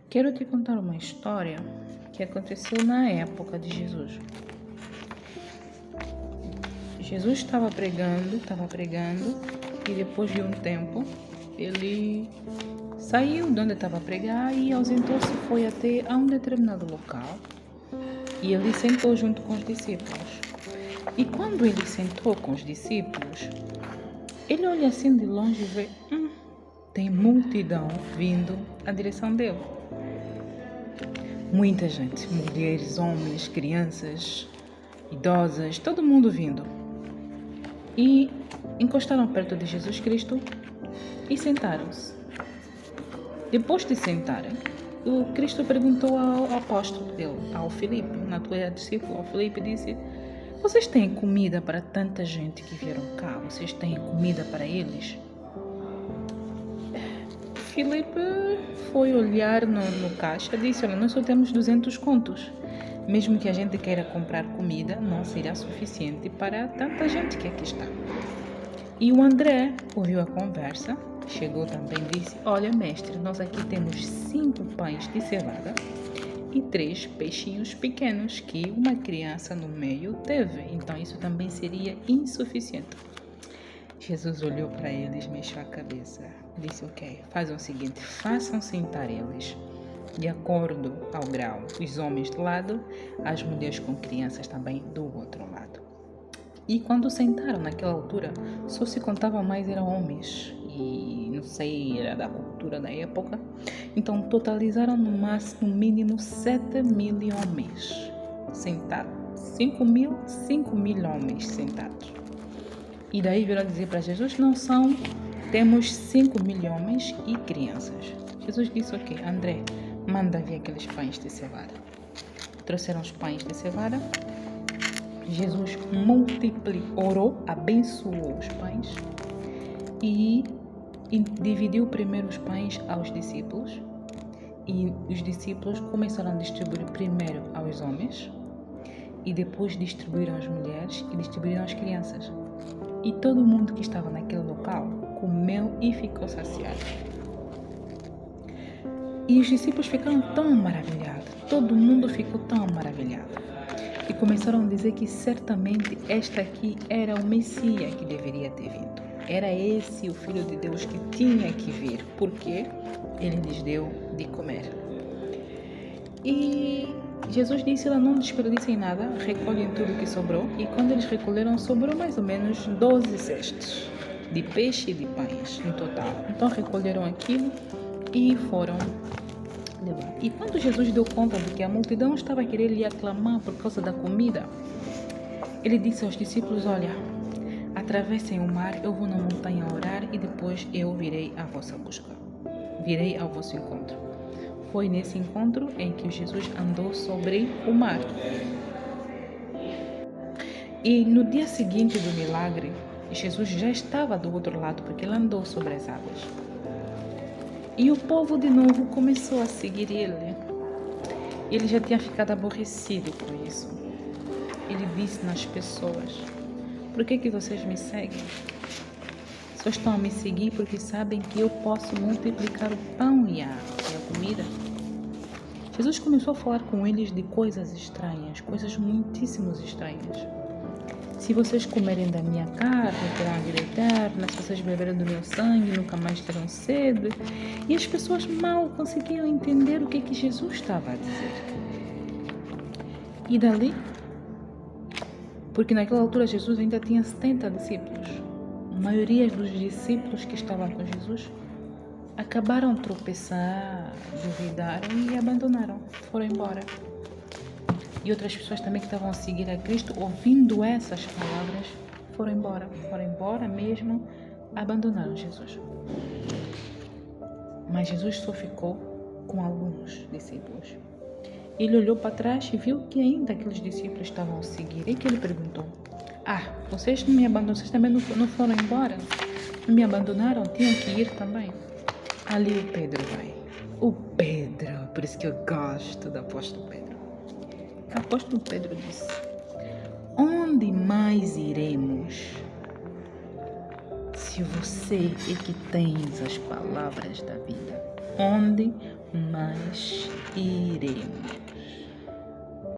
Quero te contar uma história que aconteceu na época de Jesus. Jesus estava pregando, e depois de um tempo, ele saiu de onde estava a pregar e ausentou-se, foi até a um determinado local e ele sentou junto com os discípulos. E quando ele sentou com os discípulos, ele olha assim de longe e vê, tem multidão vindo à direção dele. Muita gente, mulheres, homens, crianças, idosas, todo mundo vindo. E encostaram perto de Jesus Cristo e sentaram-se. Depois de sentarem, o Cristo perguntou ao apóstolo dele, ao Filipe, na tua discípulo, ao Filipe, disse: vocês têm comida para tanta gente que vieram cá? Vocês têm comida para eles? Filipe foi olhar no caixa e disse: olha, nós só temos 200 contos. Mesmo que a gente queira comprar comida, não será suficiente para tanta gente que aqui está. E o André ouviu a conversa, chegou também e disse: olha, mestre, nós aqui temos 5 pães de cevada e 3 peixinhos pequenos que uma criança no meio teve. Então isso também seria insuficiente. Jesus olhou para eles, mexeu a cabeça, disse: ok, fazem o seguinte, façam sentar eles de acordo ao grau, os homens de lado, as mulheres com crianças também do outro lado. E quando sentaram naquela altura, só se contavam mais eram homens, e não sei, era da cultura da época, então totalizaram no mínimo 7.000 homens sentados, 5.000 homens sentados. E daí vieram dizer para Jesus: temos 5.000 homens e crianças. Jesus disse: ok, André, manda vir aqueles pães de cevada. Trouxeram os pães de cevada. Jesus orou, abençoou os pães e dividiu primeiro os pães aos discípulos. E os discípulos começaram a distribuir primeiro aos homens e depois distribuíram às mulheres e distribuíram às crianças. E todo mundo que estava naquele local comeu e ficou saciado. E os discípulos ficaram tão maravilhados, todo mundo ficou tão maravilhado. E começaram a dizer que certamente este aqui era o Messias que deveria ter vindo. Era esse o Filho de Deus que tinha que vir, porque ele lhes deu de comer. E Jesus disse: não desperdicem nada, recolhem tudo que sobrou. E quando eles recolheram, sobrou mais ou menos 12 cestos de peixe e de pães no total. Então recolheram aquilo e foram levar. E quando Jesus deu conta de que a multidão estava a querer lhe aclamar por causa da comida, ele disse aos discípulos: olha, atravessem o mar, eu vou na montanha orar e depois eu virei à vossa busca. Virei ao vosso encontro. Foi nesse encontro em que Jesus andou sobre o mar. E no dia seguinte do milagre, Jesus já estava do outro lado, porque ele andou sobre as águas. E o povo de novo começou a seguir ele. Ele já tinha ficado aborrecido com isso. Ele disse nas pessoas: por que vocês me seguem? Só estão a me seguir porque sabem que eu posso multiplicar o pão e a comida. Jesus começou a falar com eles de coisas estranhas, coisas muitíssimo estranhas. Se vocês comerem da minha carne, terão a vida eterna. Se vocês beberem do meu sangue, nunca mais terão sede. E as pessoas mal conseguiam entender o que Jesus estava a dizer. E dali, porque naquela altura Jesus ainda tinha 70 discípulos. A maioria dos discípulos que estavam com Jesus acabaram de tropeçar, duvidaram e abandonaram, foram embora. E outras pessoas também que estavam a seguir a Cristo, ouvindo essas palavras, foram embora mesmo, abandonaram Jesus. Mas Jesus só ficou com alguns discípulos. Ele olhou para trás e viu que ainda aqueles discípulos estavam a seguir. E que ele perguntou: vocês não me abandonaram? Vocês também não foram embora? Não me abandonaram? Tinham que ir também. Ali o Pedro vai. O Pedro, por isso que eu gosto do apóstolo Pedro. O apóstolo Pedro disse: onde mais iremos se você é que tens as palavras da vida? Onde mas iremos.